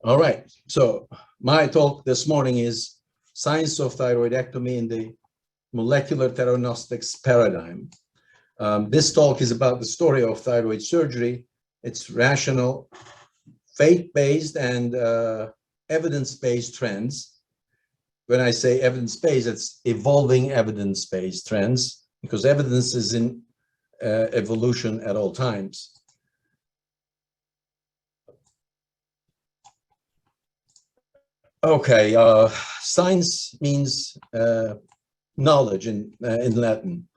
All right, so my talk this morning is Science of Thyroidectomy in the Molecular Theranostics Paradigm. This talk is about the story of thyroid surgery, its rational, faith-based, and evidence-based trends. When I say evidence-based, it's evolving evidence-based trends, because evidence is in evolution at all times. Okay, science means knowledge in Latin.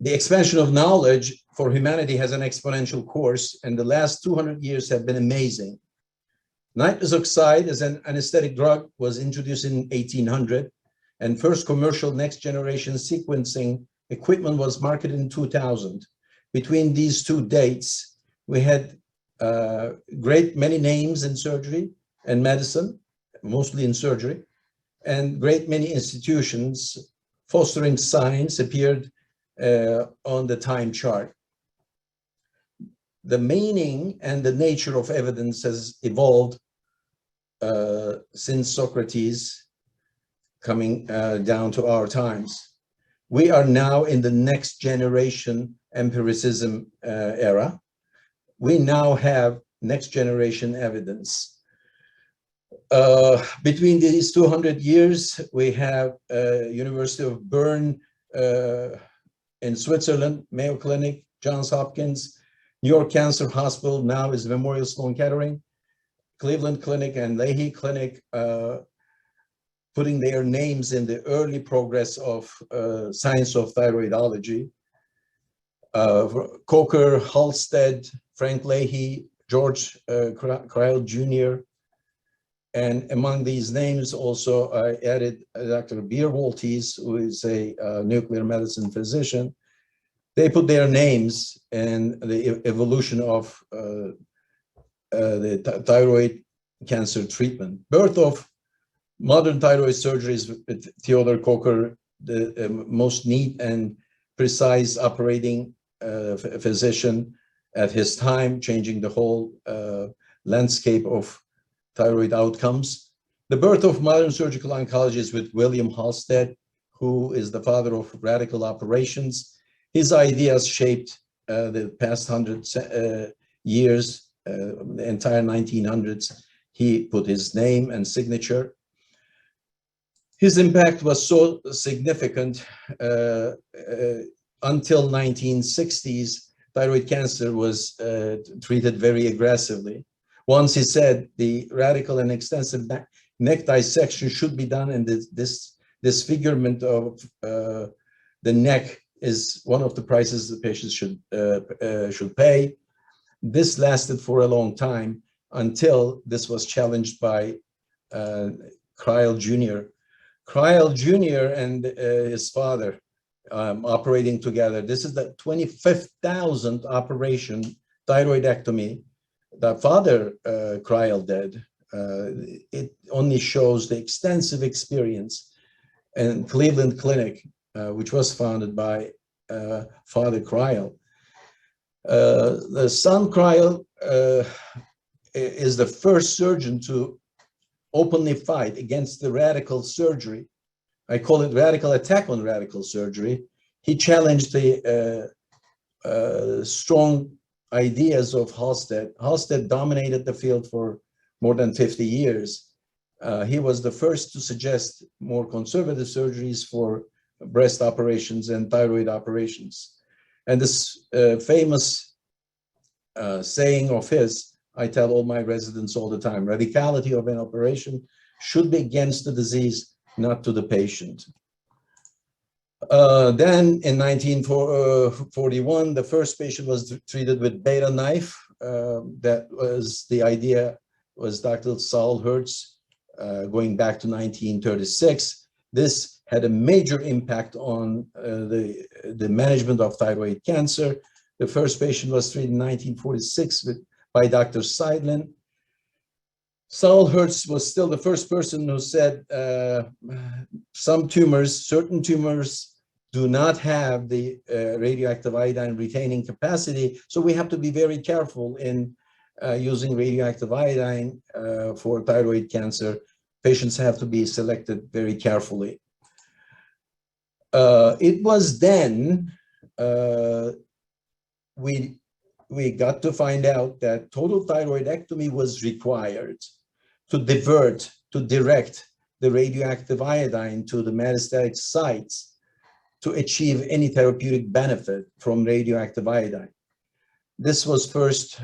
The expansion of knowledge for humanity has an exponential course, and the last 200 years have been amazing. Nitrous oxide as an anesthetic drug was introduced in 1800, and first commercial next generation sequencing equipment was marketed in 2000. Between these two dates, we had great many names in surgery and medicine, mostly in surgery, and great many institutions fostering science appeared on the time chart. The meaning and the nature of evidence has evolved since Socrates, coming down to our times. We are now in the next generation empiricism era. We now have next generation evidence. Between these 200 years, we have University of Bern in Switzerland, Mayo Clinic, Johns Hopkins, New York Cancer Hospital, now is Memorial Sloan Kettering, Cleveland Clinic and Leahy Clinic, putting their names in the early progress of science of thyroidology. Coker, Halstead, Frank Leahy, George Crile Jr., and among these names also I added Dr. Beer-Wolters, who is a nuclear medicine physician. They put their names in the evolution of the thyroid cancer treatment. Birth of modern thyroid surgeries with Theodore Coker, the most neat and precise operating physician at his time, changing the whole landscape of thyroid outcomes. The birth of modern surgical oncology is with William Halstead, who is the father of radical operations. His ideas shaped the past 100 years, the entire 1900s. He put his name and signature. His impact was so significant until 1960s, thyroid cancer was treated very aggressively. Once he said the radical and extensive neck dissection should be done, and this disfigurement of the neck is one of the prices the patients should pay. This lasted for a long time until this was challenged by Crile Jr. Crile Jr. and his father operating together. This is the 25,000th operation, thyroidectomy, that Father Crile did. It only shows the extensive experience in Cleveland Clinic, which was founded by Father Crile. The son Crile is the first surgeon to openly fight against the radical surgery. I call it radical attack on radical surgery. He challenged the strong ideas of Halstead. Halstead dominated the field for more than 50 years. He was the first to suggest more conservative surgeries for breast operations and thyroid operations. And this famous saying of his, I tell all my residents all the time, radicality of an operation should be against the disease, not to the patient. Then in 1941, the first patient was treated with beta knife. That was the idea, was Dr. Saul Hertz, going back to 1936. This had a major impact on the management of thyroid cancer. The first patient was treated in 1946 by Dr. Seidlin. Saul Hertz was still the first person who said some tumors, certain tumors, do not have the radioactive iodine retaining capacity, so we have to be very careful in using radioactive iodine for thyroid cancer. Patients have to be selected very carefully. It was then we got to find out that total thyroidectomy was required to direct the radioactive iodine to the metastatic sites to achieve any therapeutic benefit from radioactive iodine. This was first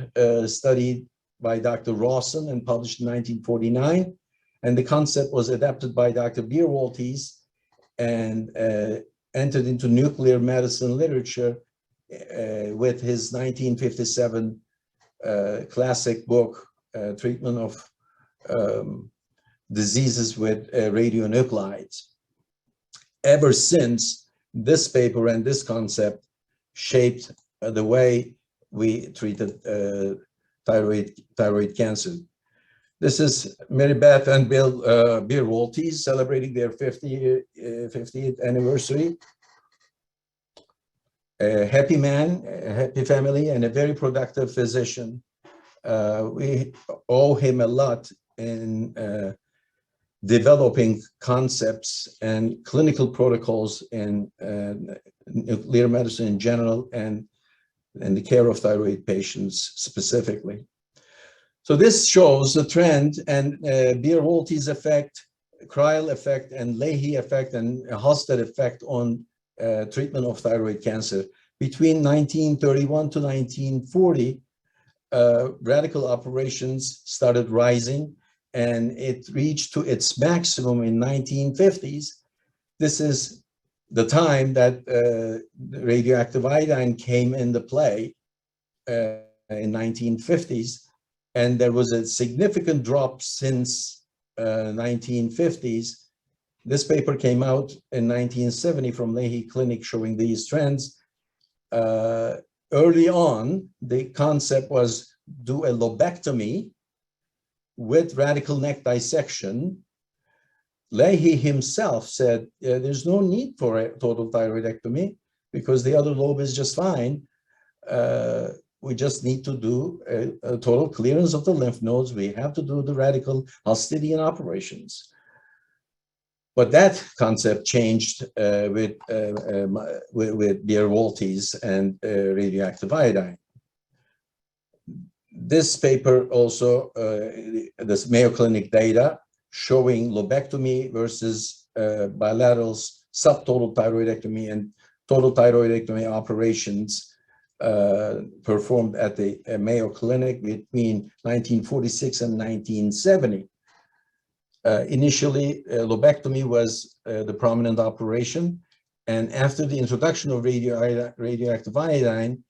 studied by Dr. Rawson and published in 1949, and the concept was adapted by Dr. Beerwaltes and entered into nuclear medicine literature with his 1957 classic book, Treatment of Diseases with Radionuclides. Ever since, this paper and this concept shaped the way we treated thyroid cancer. This is Mary Beth and Bill Beerwaltes celebrating their 50th anniversary. A happy man, a happy family, and a very productive physician. We owe him a lot in developing concepts and clinical protocols in nuclear medicine in general and the care of thyroid patients specifically. So this shows the trend and Beerwaltes effect, Cryle effect, and Leahy effect, and Halstead effect on treatment of thyroid cancer. Between 1931 to 1940, radical operations started rising, and it reached to its maximum in 1950s. This is the time that radioactive iodine came into play in 1950s, and there was a significant drop since 1950s. This paper came out in 1970 from Leahy Clinic showing these trends. Early on, the concept was do a lobectomy with radical neck dissection. Leahy himself said, there's no need for a total thyroidectomy because the other lobe is just fine. We just need to do a total clearance of the lymph nodes. We have to do the radical Halstedian operations. But that concept changed with Beerwaltes and radioactive iodine. This paper also, this Mayo Clinic data showing lobectomy versus bilateral subtotal thyroidectomy and total thyroidectomy operations performed at the Mayo Clinic between 1946 and 1970. Initially, lobectomy was the prominent operation, and after the introduction of radioactive iodine,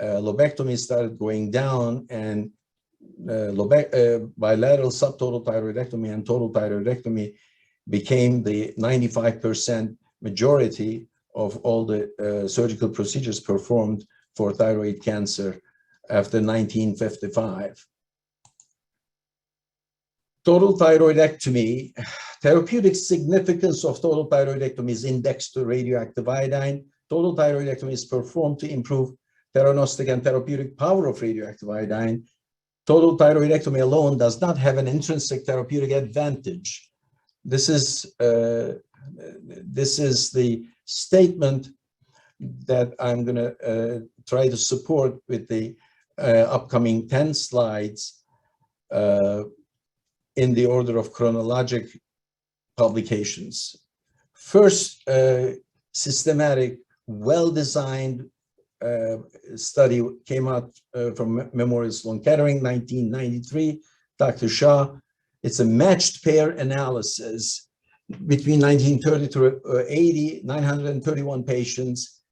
lobectomy started going down, and bilateral subtotal thyroidectomy and total thyroidectomy became the 95% majority of all the surgical procedures performed for thyroid cancer after 1955. Total thyroidectomy, therapeutic significance of total thyroidectomy is indexed to radioactive iodine. Total thyroidectomy is performed to improve theranostic and therapeutic power of radioactive iodine. Total thyroidectomy alone does not have an intrinsic therapeutic advantage. This is the statement that I'm going to try to support with the upcoming 10 slides in the order of chronologic publications. First, systematic, well-designed study came out from Memorial Sloan Kettering, 1993, Dr. Shah. It's a matched pair analysis between 1930 to 80, 931 patients,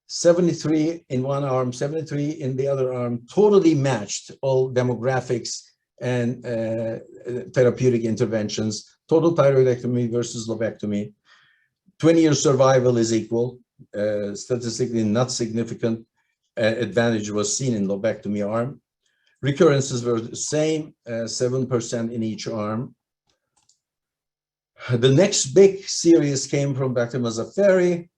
73 in one arm, 73 in the other arm, totally matched, all demographics and therapeutic interventions, total thyroidectomy versus lobectomy. 20-year survival is equal. Statistically not significant advantage was seen in lobectomy arm. Recurrences were the same, 7% in each arm. The next big series came from Dr. Mazzaferri.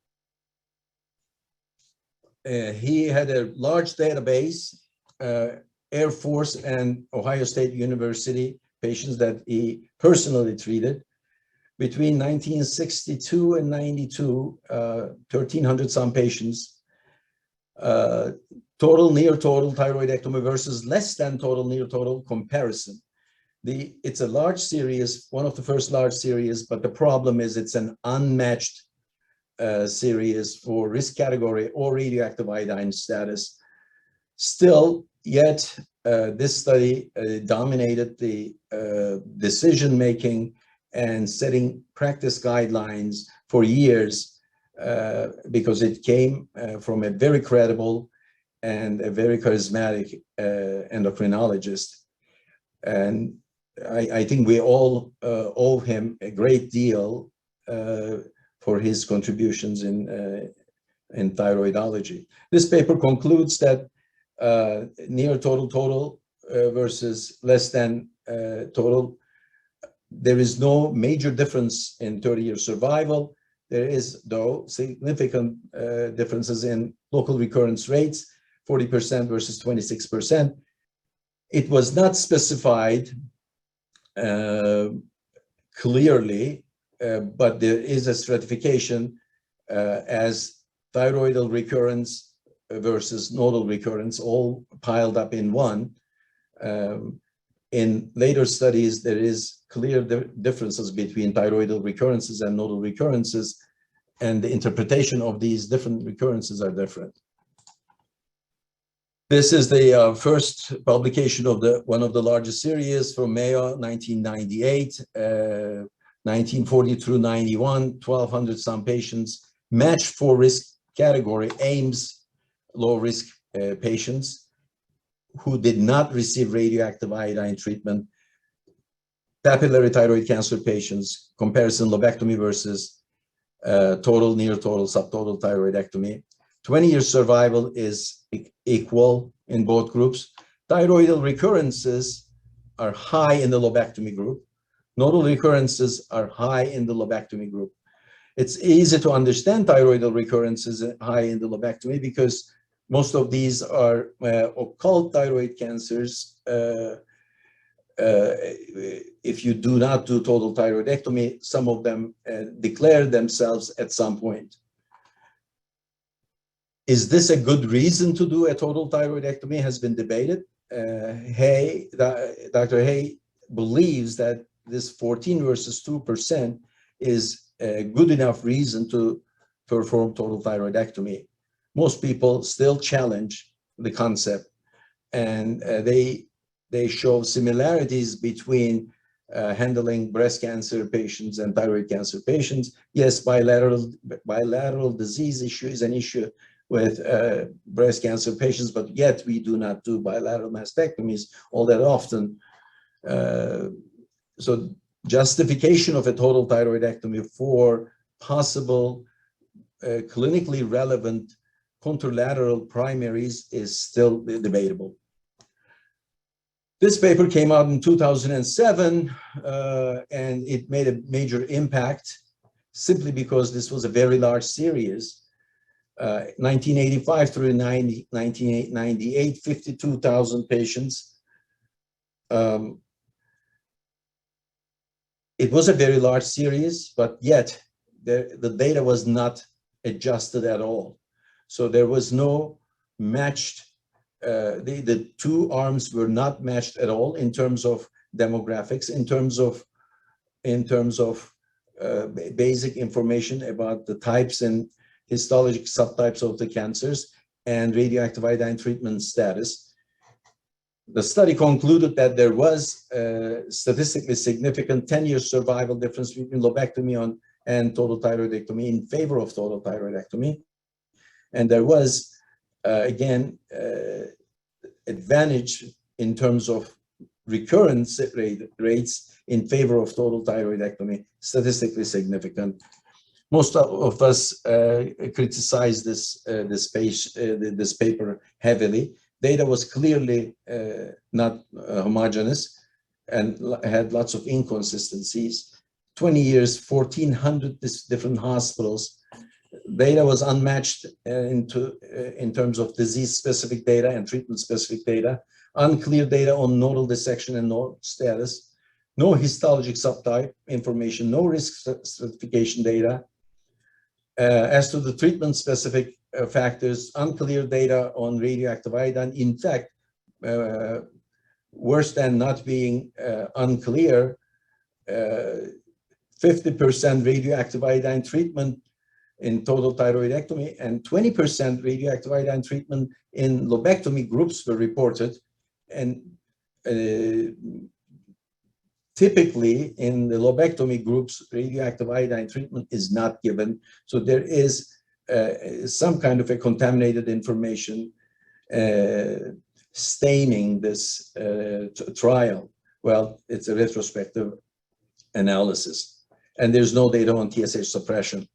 He had a large database, Air Force and Ohio State University, patients that he personally treated. Between 1962 and 92, 1,300 some patients, total, near total thyroidectomy versus less than total, near total comparison. It's a large series, one of the first large series, but the problem is it's an unmatched series for risk category or radioactive iodine status. Still, yet this study dominated the decision-making and setting practice guidelines for years because it came from a very credible and a very charismatic endocrinologist. And I think we all owe him a great deal for his contributions in thyroidology. This paper concludes that near total versus less than total, there is no major difference in 30-year survival. There is, though, significant differences in local recurrence rates, 40% versus 26%. It was not specified clearly, but there is a stratification as thyroidal recurrence versus nodal recurrence, all piled up in one. In later studies, there is clear differences between thyroidal recurrences and nodal recurrences, and the interpretation of these different recurrences are different. This is the first publication of one of the largest series from Mayo, 1998, 1940 through 91, 1,200 some patients matched for risk category, AIMS, low risk patients who did not receive radioactive iodine treatment, papillary thyroid cancer patients, comparison lobectomy versus total, near total, subtotal thyroidectomy. 20-year survival is equal in both groups. Thyroidal recurrences are high in the lobectomy group. Nodal recurrences are high in the lobectomy group. It's easy to understand thyroidal recurrences high in the lobectomy because most of these are occult thyroid cancers. If you do not do total thyroidectomy, some of them declare themselves at some point. Is this a good reason to do a total thyroidectomy has been debated. Dr. Hay believes that this 14 versus 2% is a good enough reason to perform total thyroidectomy. Most people still challenge the concept, and they show similarities between handling breast cancer patients and thyroid cancer patients. Yes, bilateral disease issue is an issue with breast cancer patients, but yet we do not do bilateral mastectomies all that often. So justification of a total thyroidectomy for possible clinically relevant contralateral primaries is still debatable. This paper came out in 2007, and it made a major impact simply because this was a very large series. 1985 through 1998, 52,000 patients. It was a very large series, but yet the data was not adjusted at all. So there was no matched, the two arms were not matched at all in terms of demographics, in terms of basic information about the types and histologic subtypes of the cancers and radioactive iodine treatment status. The study concluded that there was a statistically significant 10-year survival difference between lobectomy and total thyroidectomy in favor of total thyroidectomy. And there was, again, advantage in terms of recurrence rates in favor of total thyroidectomy, statistically significant. Most of us criticized this paper heavily. Data was clearly not homogeneous and had lots of inconsistencies. 20 years, 1,400 different hospitals. Data was unmatched in terms of disease-specific data and treatment-specific data. Unclear data on nodal dissection and node status. no histologic subtype information, no risk stratification data. As to the treatment-specific factors, unclear data on radioactive iodine. In fact, worse than not being unclear, 50% radioactive iodine treatment in total thyroidectomy and 20% radioactive iodine treatment in lobectomy groups were reported. And typically in the lobectomy groups, radioactive iodine treatment is not given. So there is some kind of a contaminated information staining this trial. Well, it's a retrospective analysis, and there's no data on TSH suppression.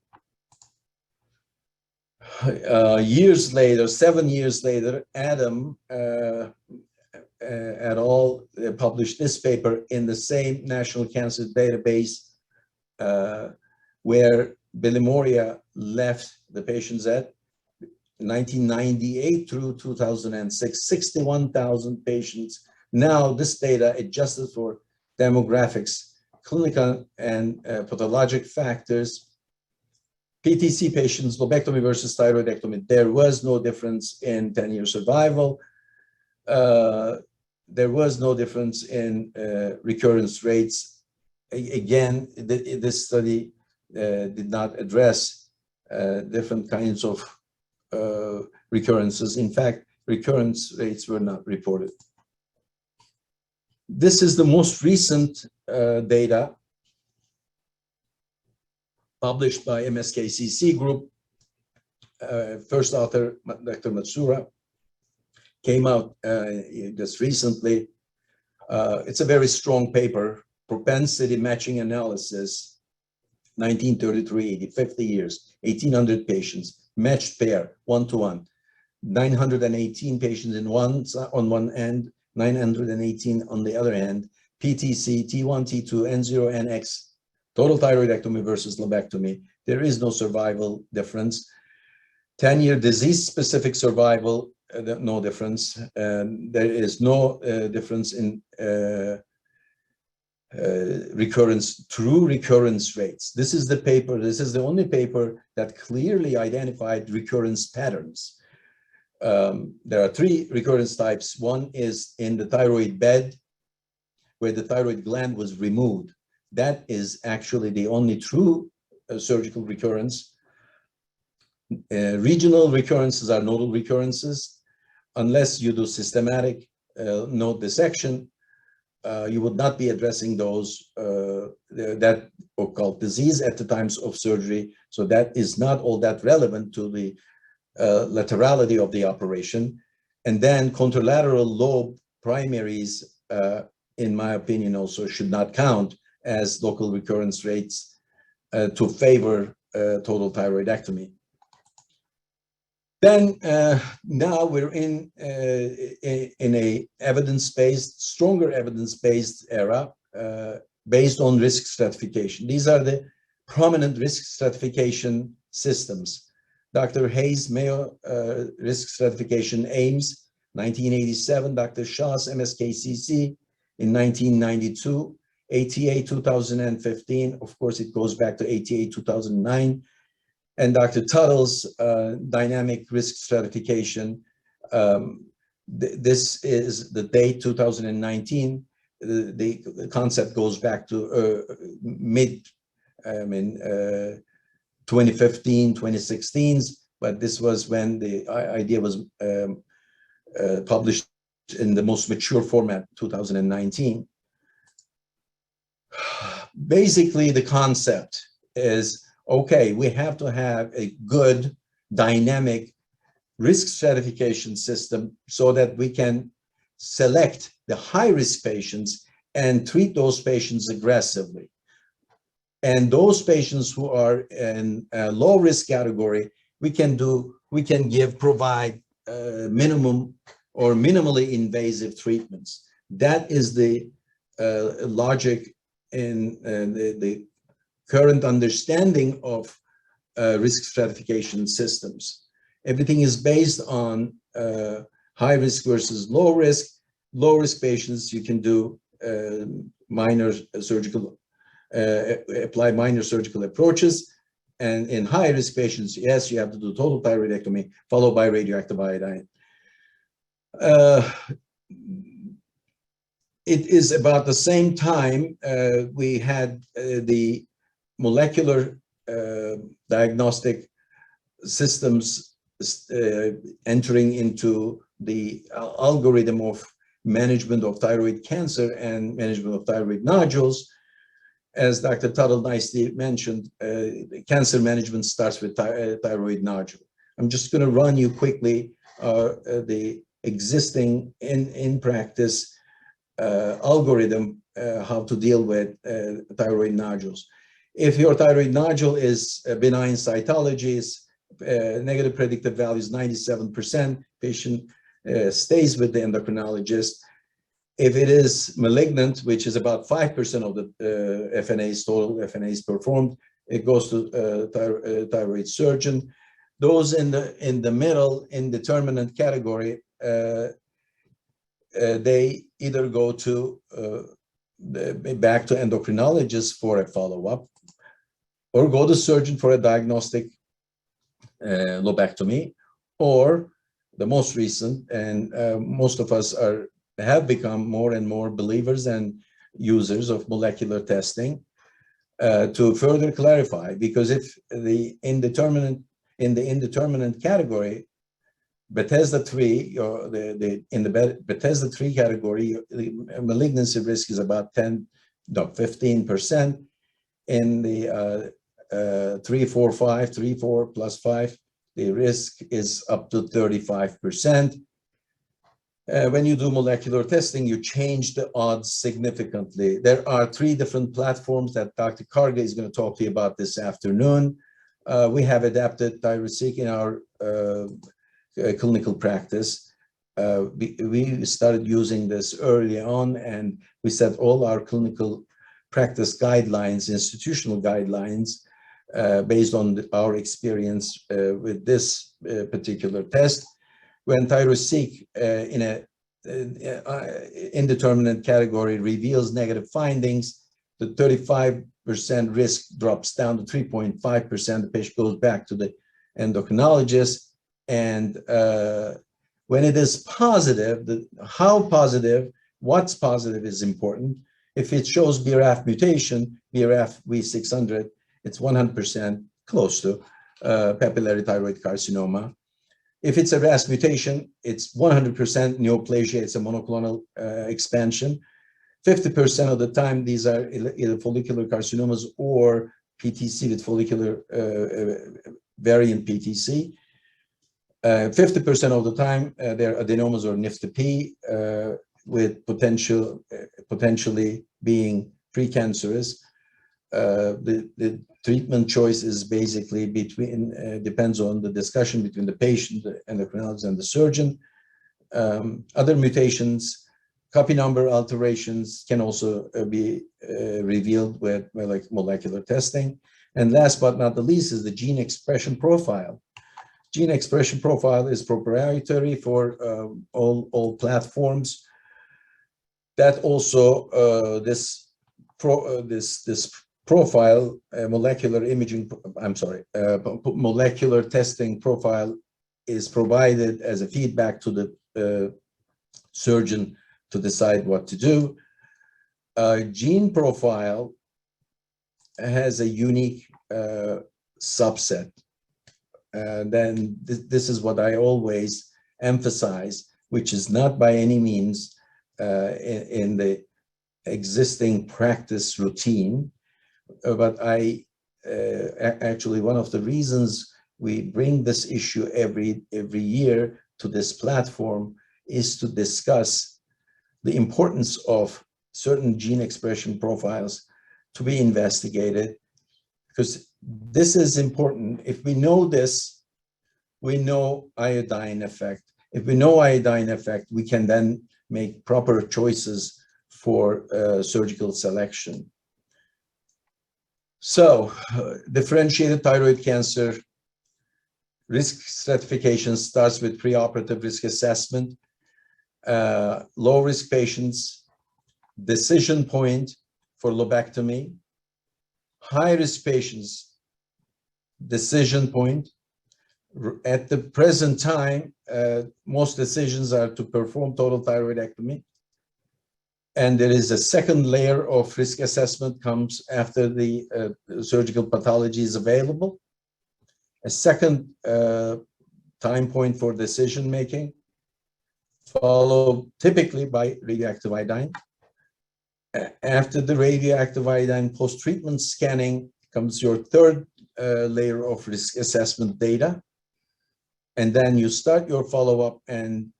Years later, 7 years later, Adam et al. Published this paper in the same National Cancer Database where Bilimoria left the patients at 1998 through 2006, 61,000 patients. Now this data adjusted for demographics, clinical and pathologic factors, PTC patients, lobectomy versus thyroidectomy, there was no difference in 10-year survival. There was no difference in recurrence rates. Again, this study did not address different kinds of recurrences. In fact, recurrence rates were not reported. This is the most recent data published by MSKCC group. First author, Dr. Matsura, came out just recently. It's a very strong paper, propensity matching analysis, 1933, 50 years, 1,800 patients, matched pair, 1-to-1, 918 patients on one end, 918 on the other end, PTC, T1, T2, N0, NX, total thyroidectomy versus lobectomy. There is no survival difference. 10-year disease-specific survival, no difference. There is no difference in true recurrence rates. This is the paper, this is the only paper that clearly identified recurrence patterns. There are 3 recurrence types. One is in the thyroid bed, where the thyroid gland was removed. That is actually the only true surgical recurrence. Regional recurrences are nodal recurrences. Unless you do systematic node dissection, you would not be addressing those that occult disease at the times of surgery. So that is not all that relevant to the laterality of the operation. And then contralateral lobe primaries, in my opinion, also should not count as local recurrence rates to favor total thyroidectomy. Then now we're in a evidence-based, stronger evidence-based era based on risk stratification. These are the prominent risk stratification systems. Dr. Hayes' Mayo risk stratification aims, 1987, Dr. Shah's MSKCC in 1992, ATA 2015, of course it goes back to ATA 2009, and Dr. Tuttle's dynamic risk stratification. This is the date 2019. The concept goes back to mid 2015, 2016, but this was when the idea was published in the most mature format, 2019. Basically, the concept is, okay, we have to have a good dynamic risk stratification system so that we can select the high-risk patients and treat those patients aggressively. And those patients who are in a low-risk category, we can provide minimum or minimally invasive treatments. That is the logic in the current understanding of risk stratification systems. Everything is based on high risk versus low risk. Low risk patients, you can do minor surgical, apply minor surgical approaches. And in high-risk patients, yes, you have to do total thyroidectomy followed by radioactive iodine. It is about the same time we had the molecular diagnostic systems entering into the algorithm of management of thyroid cancer and management of thyroid nodules. As Dr. Tuttle nicely mentioned, cancer management starts with thyroid nodule. I'm just going to run you quickly the existing in practice algorithm how to deal with thyroid nodules. If your thyroid nodule is benign cytology, negative predictive value is 97%, patient stays with the endocrinologist. If it is malignant, which is about 5% of the F.A.C.S, total F.A.C.S performed, it goes to thyroid surgeon. Those in the middle, indeterminate category, they either go to back to endocrinologist for a follow-up, or go to surgeon for a diagnostic lobectomy, or the most recent, and most of us have become more and more believers and users of molecular testing to further clarify, because if the indeterminate category, Bethesda 3, or in the Bethesda 3 category, the malignancy risk is about 15%. In the 3, 4, 5, 3, 4 plus 5, the risk is up to 35%. When you do molecular testing, you change the odds significantly. There are 3 different platforms that Dr. Karga is going to talk to you about this afternoon. We have adapted Thyroseq in our clinical practice. We started using this early on, and we set all our clinical practice guidelines, institutional guidelines, based on our experience with this particular test. When Thyroseq in a indeterminate category reveals negative findings, the 35% risk drops down to 3.5%. The patient goes back to the endocrinologist. And when it is positive, how positive, what's positive is important. If it shows BRAF mutation, BRAF V600, it's 100% close to papillary thyroid carcinoma. If it's a RAS mutation, it's 100% neoplasia. It's a monoclonal expansion. 50% of the time, these are either follicular carcinomas or PTC with follicular variant PTC. 50% of the time, they're adenomas or NIFT-P with potentially being precancerous. The treatment choice is basically depends on the discussion between the patient, the endocrinologist, and the surgeon. Other mutations, copy number alterations can also be revealed with molecular testing. And last but not the least is the gene expression profile. Gene expression profile is proprietary for all platforms. That also this profile, molecular testing profile is provided as a feedback to the surgeon to decide what to do. Gene profile has a unique subset. Then this is what I always emphasize, which is not by any means in the existing practice routine, but actually one of the reasons we bring this issue every year to this platform is to discuss the importance of certain gene expression profiles to be investigated, because this is important. If we know this, we know iodine effect. If we know iodine effect, we can then make proper choices for surgical selection. So, differentiated thyroid cancer risk stratification starts with preoperative risk assessment. Low risk patients decision point for lobectomy, high-risk patients, decision point. At the present time, most decisions are to perform total thyroidectomy. And there is a second layer of risk assessment comes after the surgical pathology is available. A second time point for decision making, followed typically by radioactive iodine. After the radioactive iodine post-treatment scanning comes your third layer of risk assessment data. And then you start your follow-up and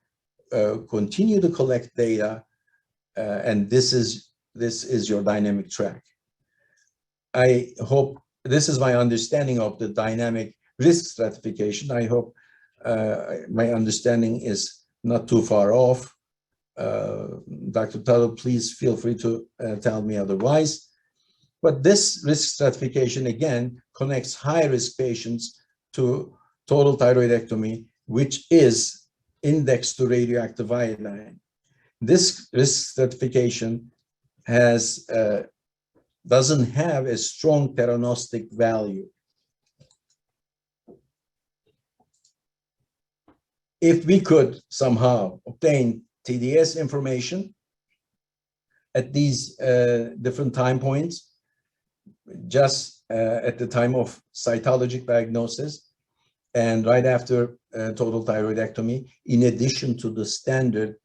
continue to collect data. And this is your dynamic track. I hope this is my understanding of the dynamic risk stratification. I hope my understanding is not too far off. Dr. Tuttle, please feel free to tell me otherwise. But this risk stratification, again, connects high-risk patients to total thyroidectomy, which is indexed to radioactive iodine. This risk stratification has doesn't have a strong theranostic value. If we could somehow obtain TDS information at these different time points, just at the time of cytologic diagnosis and right after total thyroidectomy, in addition to the standard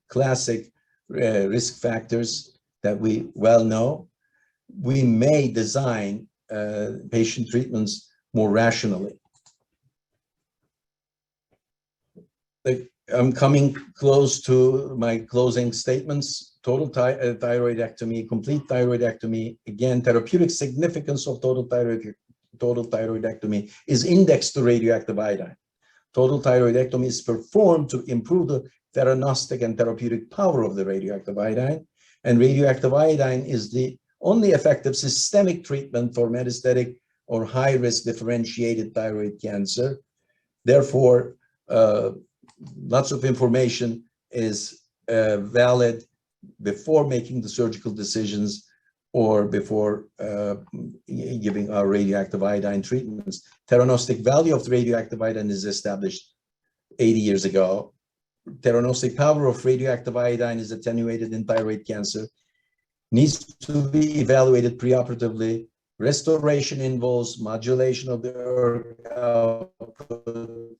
classic risk factors that we well know, we may design patient treatments more rationally. I'm coming close to my closing statements. Total thyroidectomy, complete thyroidectomy, again, therapeutic significance of total thyroidectomy is indexed to radioactive iodine. Total thyroidectomy is performed to improve the theranostic and therapeutic power of the radioactive iodine. And radioactive iodine is the only effective systemic treatment for metastatic or high-risk differentiated thyroid cancer. Therefore, lots of information is valid before making the surgical decisions or before giving our radioactive iodine treatments. Theranostic value of the radioactive iodine is established 80 years ago. Theranostic power of radioactive iodine is attenuated in thyroid cancer, needs to be evaluated preoperatively. Restoration involves modulation of the ERK output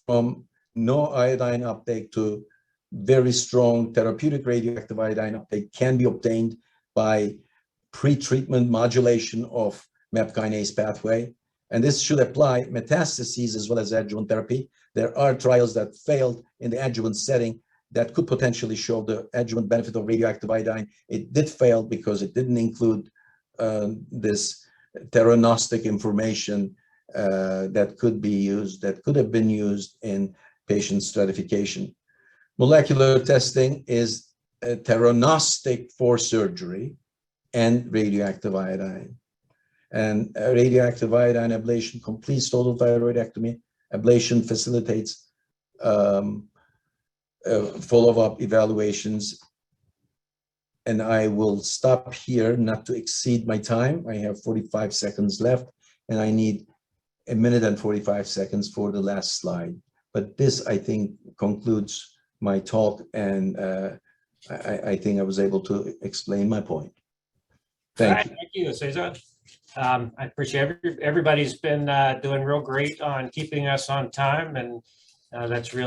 from no iodine uptake to very strong therapeutic radioactive iodine uptake can be obtained by pre-treatment modulation of MAP kinase pathway. And this should apply metastases as well as adjuvant therapy. There are trials that failed in the adjuvant setting that could potentially show the adjuvant benefit of radioactive iodine. It did fail because it didn't include this theranostic information that could be used, that could have been used in patient stratification. Molecular testing is a theranostic for surgery and radioactive iodine. And radioactive iodine ablation completes total thyroidectomy. Ablation facilitates follow-up evaluations. And I will stop here not to exceed my time. I have 45 seconds left, and I need 1 minute and 45 seconds for the last slide. But this, I think, concludes my talk, and I think I was able to explain my point. Thank you. Thank you, Seza. I appreciate everybody's been doing real great on keeping us on time, and that's really